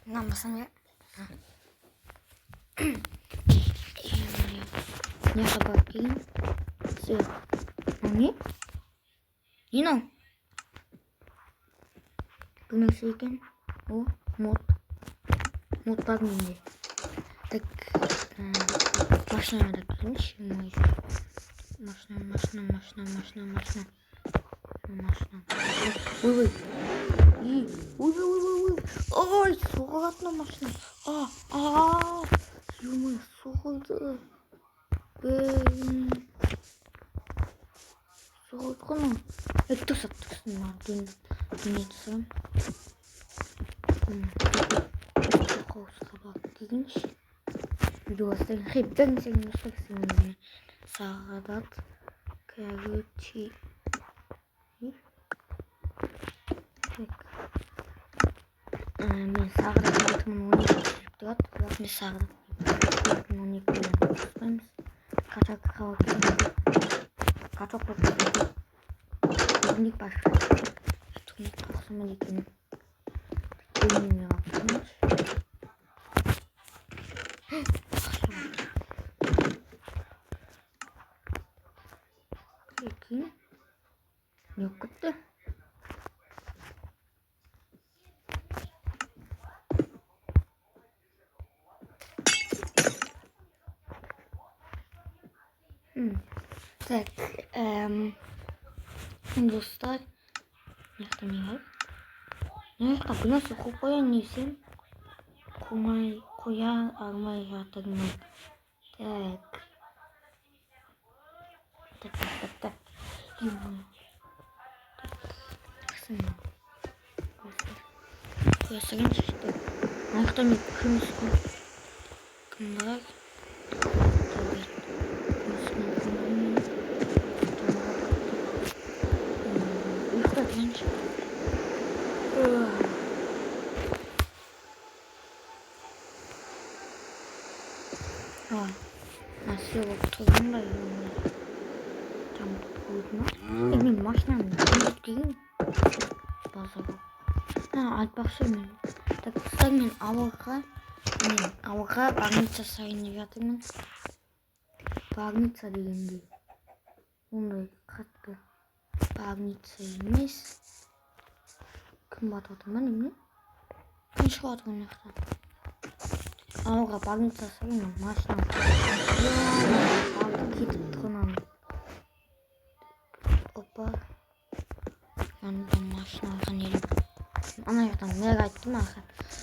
남았으면 nyaka bakayım. Hani? Yine. Bu nasılken? O mod bakmayın. Tak машина такmiş. Машина. Ой. Ой, соғылатын машина. Ё-моё, соғылды. Соғылды ғой. Тұрсын. Дүние түсірім. Қауысқа бақ дегенші. Видеостарын хептен сәлемін сағадат. Короче. Мен сағадат 2012 жүріп тұрады. Бірақ мен сағадат 2012 жүріп Kaçak hava Kaçak bakıyorum. Teknik baş. Teknik baksama dikini. Teknik yapmış. Peki. Yok gitti. Так, достать. Никто не знает. Так, у нас купая не всем. Куя армай жатырмын. Так. Koyasın işte. Ayakta mı kırmızı? Kımlar. Nasıl oturduğunu da yiyorum. Tam koydum. Emin maşinam değil mi? Bazı bak. Айтпақшы так кстати мен ауылға больница салынып жатырмын. Больница дегенде ондай қатты больница емес. Кім батып отыр ма немене? Кім шығып отыр мына жақтан? Ауылға больница салынып машинам алды кетіп тұрған. Опа. Янда машина алған едім. Ана жақтан мен айттым аха.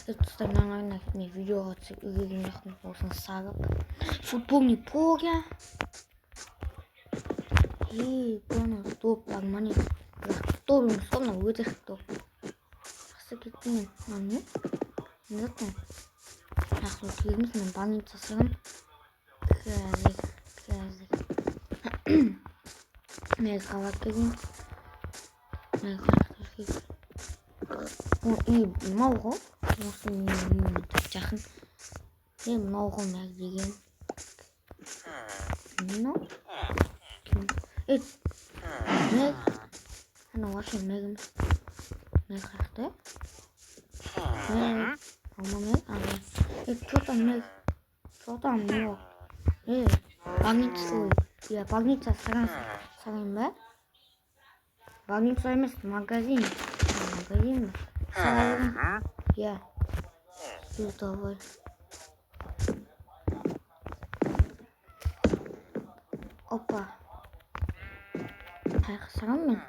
Instagram'dan video atıp ürün yakın olsun sarıp. Futbolni polja. Bana toplar mani. Topum sonra выдохтop. Жақсы кеткен мане. Неткен. Жақсы келдіңіз мен больница сырым. Қазір. Мен қалап келдім. Мен қалап келдім. Мынау ғой. Осы менің жақын. Мынау ғой мәр деген. Мынау? Мәр? Ана вообще мәріміз. Мәр қақты? Мәр? Алма мәр? Что там мәр? Что там мәр? Больница. Больница сарайын ба? Больница емес, магазин. Магазин ба? Сарайын. Давай. Опа. Қайқысырам мен.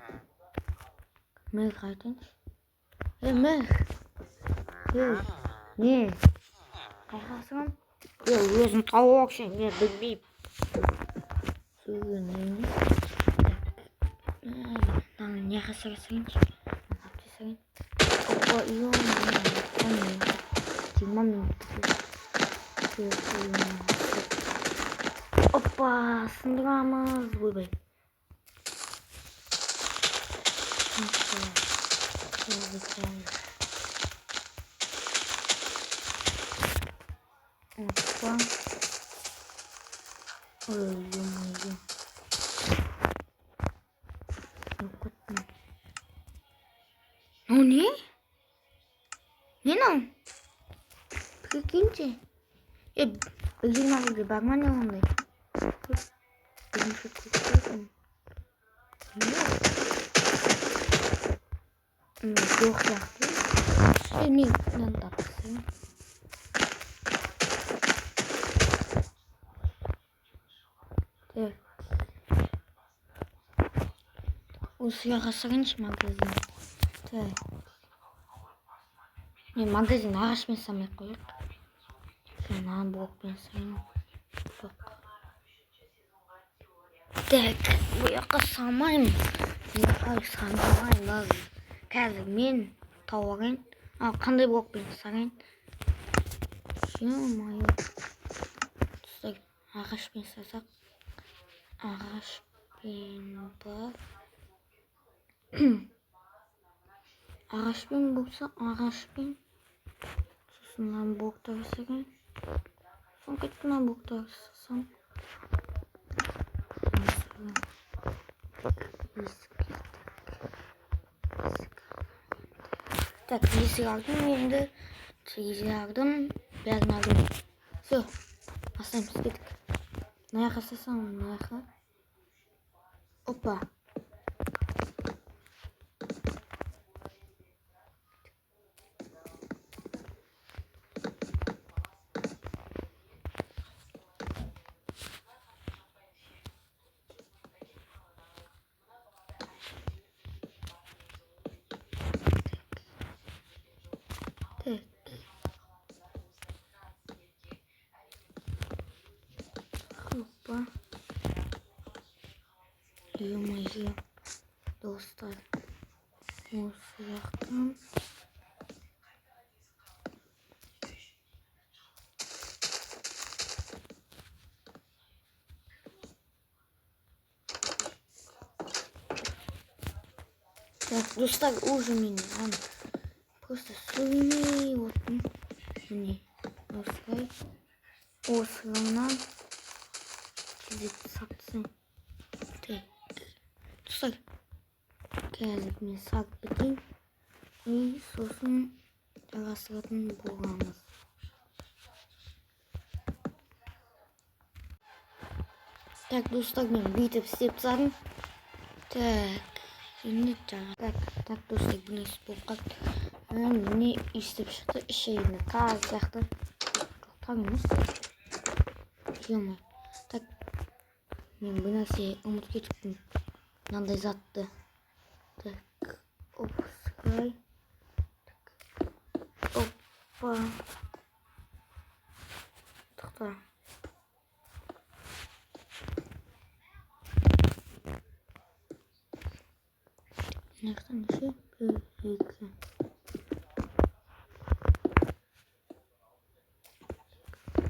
Мэр қайтыншы. Мэр. Не? Қайқысырам? Өзім тауып оқшын. Білмейм. Сөйгенен. Не қасырасыңшы? Опа, Опа, сындырамыз. Ойбай. Опа. Ой-ой-ой. Ну не? Не нам? ikinci. Benim abi bakman yanındayım. Benim şu kurtardım. Yok yaptım. Seni taksın. Evet. O siyah hasarınç magazin. Evet. Magazin ağaç mesamek koyuk. Sana bok pensayım. Bak. Tek bu yoqqa salmayman. Yo'q, salmayman lazım. Hozir men tovaring. Qanday bok pensang? Yo-moyo. Do'stlar, ag'ash pensasak. Ag'ash penpa. Ag'ash pen bo'lsa, ag'ash pen. So'ndan bok tarasagan. So'ng ketgan bok tarasam. Так, если aldım şimdi çeyizi aldım. Biraz aldım. Все. Оставим спиток. Наяха сосам, наяха. Опа. Так. Опа. Ё-моё. Достар. Осы жақтан. Так, достар уже меня. Просто сумей вот. Не. Осылай. Осылайынан. Кезек сатсын. Так. Достар. Қазір мен сақ бітейін. И сосын жалғастыратын боламыз. Так, достар, мен бүйтіп істеп тастадым. Так, енді так, достар, бұны істеп болып қалды. Міне істеп шықты. Ішегіне қағаз сияқты. Жоқтар емес. Ё-моё. Так, мен бұл нәрсе ұмытып кетіппін. Мынандай затты. Так, опускай. Опа. Тоқта. Мынаяқтан неше? Бір, екі.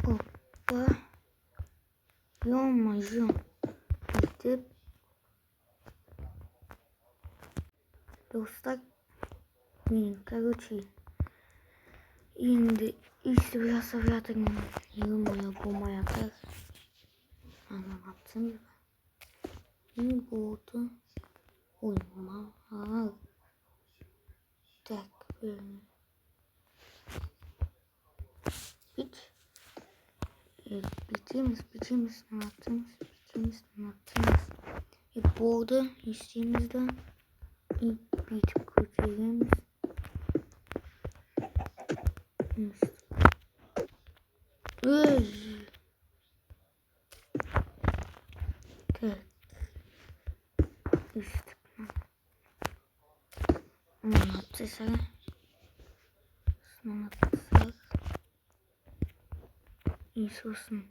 Опа. Ё-моё. Бүйтіп. Достар, мен, короче, енді істеп жасап жатырмын. Ё-моё, болмай жатыр. Ана қапсам ба? Не болды? Ой, мал. Так, бит. Бітеміз, наматымыз. И болды, істейміз да. И битіп көтереміз. Так. Üstüne. Onu atacağız. Onu atacağız. İsosun.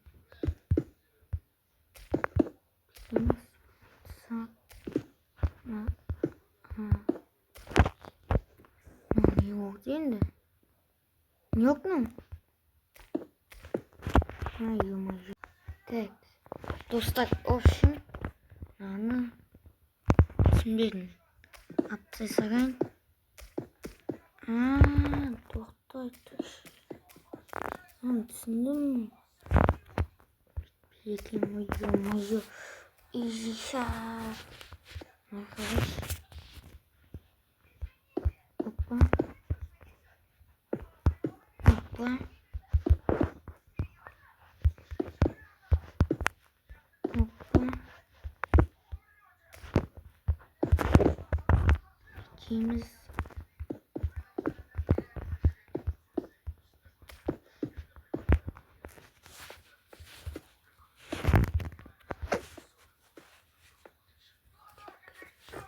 Yok değil mi? Yok mu? Hayır. Так. Dostlar, olsun. Yani. Şimdi atacağız. To'xtaydi. Tushundim. Mo'yo. İşa. Arkadaş. Hoppa. киеміз.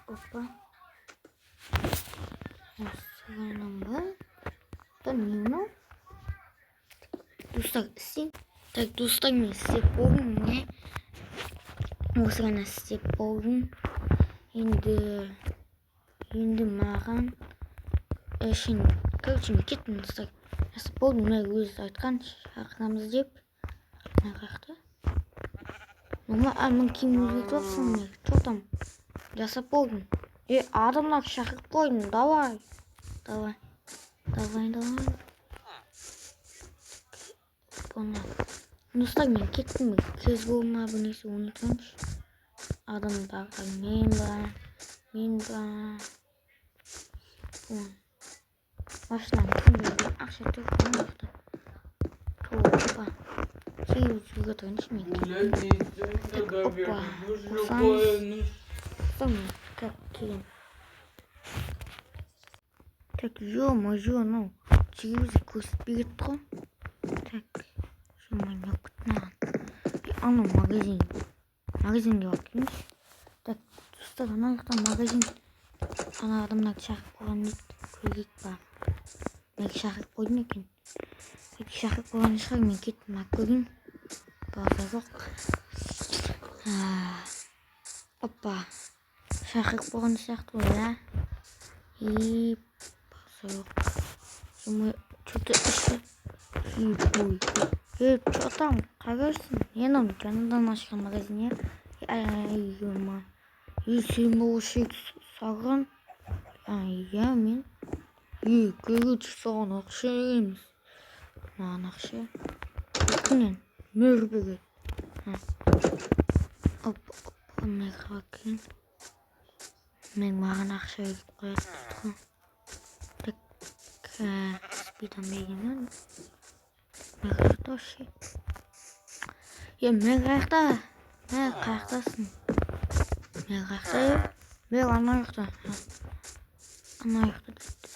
Опа. Осыған бар. Бұдан не мынау? Достар, істейін. Так, достар, мен істеп болдым. Міне. Осыған істеп болдым. Енді маған үшін, короче, мен кеттім, достар. Жасап болдым, мен өзі айтқан шақырамыз деп. Мағақты. Мен киім өзгертіп жатсың, мен чотам. Жасап болдым. Адамдар шақырып қойдым, давай. Давай. Достар, мен кеттім, кез болма абонесі ұмытпаңызшы. Адамдарға мен ба. Машинам кімдерге ақша төлейтін уақытта. Опа. Кейбір жүзге тұрыншы мен кеттім. Опа. Қосаңыз. Сонымен как кейін. Так, ё-моё, ну, телевизор көрсетіп береді ғой. Так, ё-моё, неопытный. Ана магазинге барып келіңізші. Так, достар, ана жақтан магазин. Ана адамдар шақырып қойған дейді. Көрейік бар. Мен шақырып қойдым екен. Шақырып қойған шығар, мен кеттім ақ көрейін. База жоқ. Опа. Шақырып қойған сияқты ғой, база жоқ. Что-то еще. Что там? Қарайсың? Енім, жаңадан ашқан магазин, е? Ай-ма. Сен болушы саған. Иә, мен. Короче, саған ақша емес. Маған ақша. Кімнен? Мөр береді. Опа, мөрға кейін. Мен маған ақша беріп қояды. Так, спидан бергенмен. Мөрғақта ше. Мөрғақта. Қаяқтасың? Мөрғақта, мөр ана жақта. Ана жақта дейді.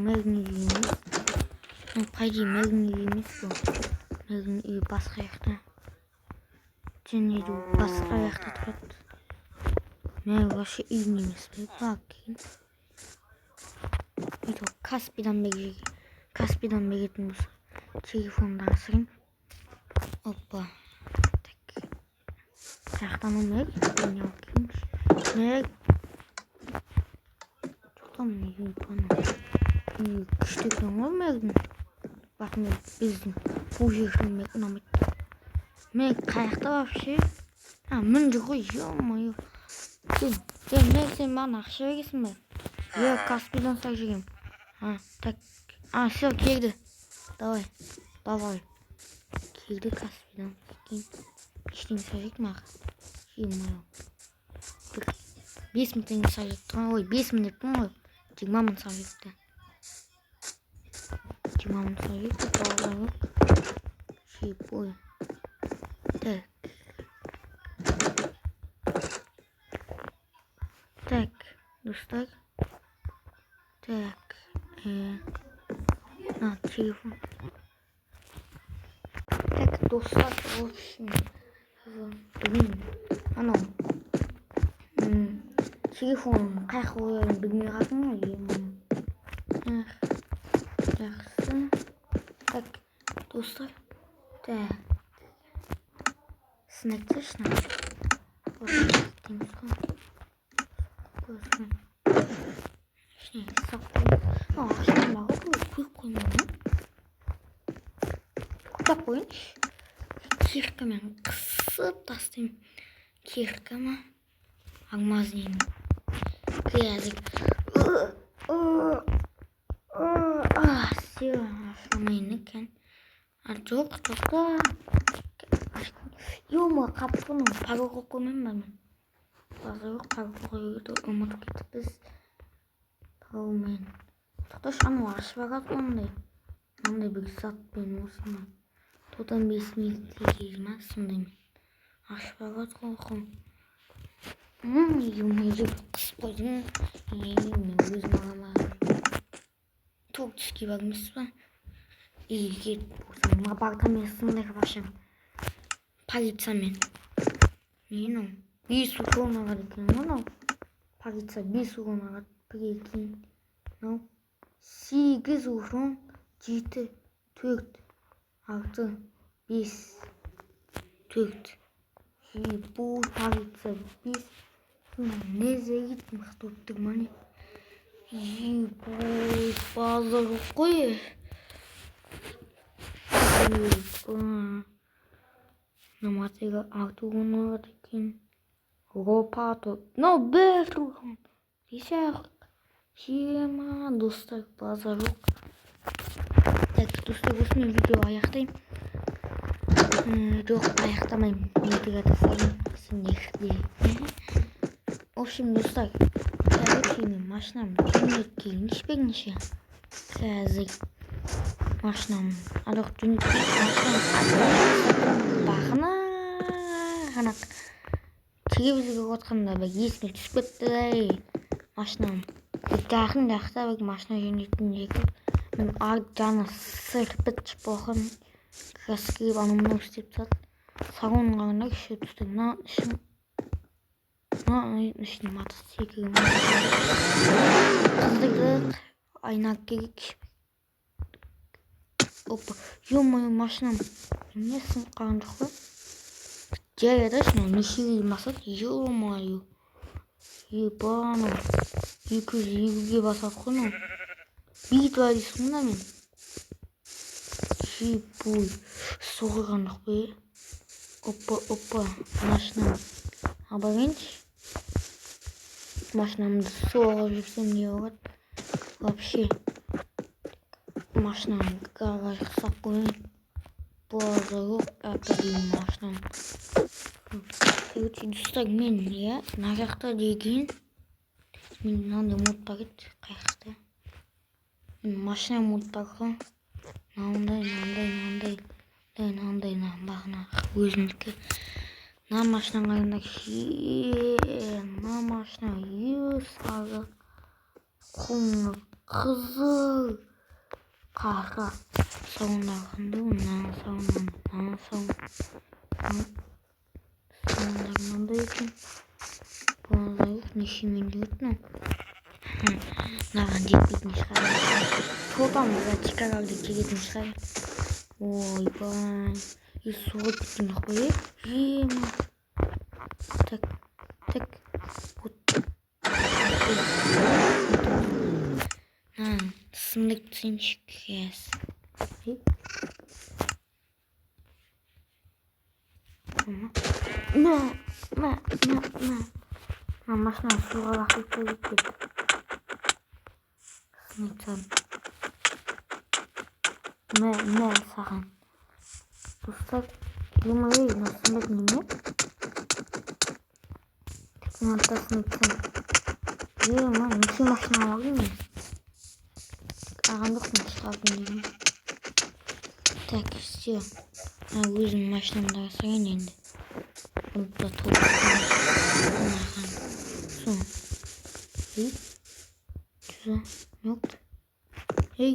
Мөрдің үйі емес. Пайди мөрдің үйі емес бұл. Мөрдің үйі басқа жақта. Және де басқа жақта тұрады. Мөр вообще үйін емес. Бақ кейін. Каспидан беретін болса. Телефонды асырын. Опа. Так. Жақтан мөр. Не оқимыз. Мөр. Жоқтан үйін пана. Күштекен ғой мөрдің. Бақ мен біздің бұл жердің мөр ұнамайды. Мөр қаяқта вообще. Мін жүр ғой. Ё-моё. Сен маған ақша бересің бе? Каспидан сақ жүрем. Так. Все, келді. Давай. Келді Каспидан. Ештеңе сақ жек маған. Ё-моё. 5 мың теңге сақ жетті ғой. 5 мың еттім ғой. 20 мың сақ жетті. 20 мың сақ жетті. Бауырға жоқ. Бой. Так, достар. Так, телефон. Так, достар, в общем, анау телефон қай қойын білмей қалдым ғой. Жақсы. Так, достар. Так. Сін айтсайшы на. Ақшаны бағып қойып қоймайды. Құтап қойыншы. Киркамен қысып тастайым. Киркама. Алмазнеймін. Грязик. Все, ашламайын екен. Жоқ, жоқта. Ё-мо, қапқыным. Паролға қоймайын ба мен? Жоқ, паролға қойды. Ұмытып кетіппіз. Паролмен. Тоқташ, анау ашып ағат ондай. Мандай бір затпен осыны. Тодан 5 минутте келді ма? Сондай мен. Ашып ағат қойқым. Юмайжып қысып қойдың. Мен өзім ағама тоқ түске бармыз ба? Егер болсам апартамент сындырып ашам. Полициямен. Нені? 5 укол ағады екен мынау. Полиция 5 укол ағады. Прикинь. Мынау 8 укол 7 4 6 5 4. Бұл полиция 5. Не зайыт мықты болып тұрман. Бұл базар қой. Наматыға 6 укол ағады екен. Лопату. Но бір укол. Десек. Жема достар базарлық. Так, достар осымен видео аяқтаймын. Жоқ, аяқтамаймын. Недігі атасайын. В общем, достар, қазір мен машинам жөнетке нешпегенше. Қазір машинам адық жөнетке машинам бағына телевизорға отқанда бір есіме түсіп кетті. Машинам жақын жақта бір машина жөнетін жекіп. Мен арт жаны сырпыт болған. Қасқырып анымның істеп сат. Сағын ғағында кіші түсті. Ішіне матыс секірім. Қыздырдық. Айнақ керек. Опа. Ё-моё, машинам. Не сынып қалған жоқ па? Жарайды, шына нешеге басады. Ё-моё. Ебаным. 220-ге басады қой. Битва дейсің мұнда мен. Бұл соғырған жоқ бе. Опа. Машинам. Абаренч. Машинамды соғып жүрсем не болады? Вообще. Машинам гараж қысап қойын. Базарлық әкелейін машинам. Короче, достар, мен мына жақта деген мен мынандай модтар еді. Қайқысты. Мен машина модтарға мынандай бағына өзімдікі. Мына машина қайында мына машина сары қоңыр қызыл қара сауындар қандай мына сауындар мынандай екен. Базарлық нешемен жүретін. Мынаған жетпейтін шығар. Тотам вертикалды келетін шығар. Ойбай. Суға кеткен жоқ қой. Жема. Так. Сындырып түсемші кәс. Машина суға лақып кетеді. Сындырып саған. Достар, ё-моё, насындырып неме? Мынатасын өтсен. Неше машина алғым мен? Ағандықпын шығардың деймін. Так, все. Өзім машинамды асырайын енді. Бұнда толықтың. Сон. Ей. Жүзі. Мөкті. Ей.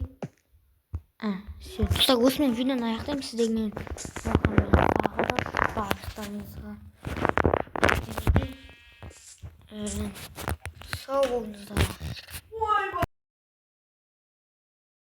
Все. Достар, осымен видеоны аяқтаймын. Сіздермен барыстарыңызға. Сау болыңыздар.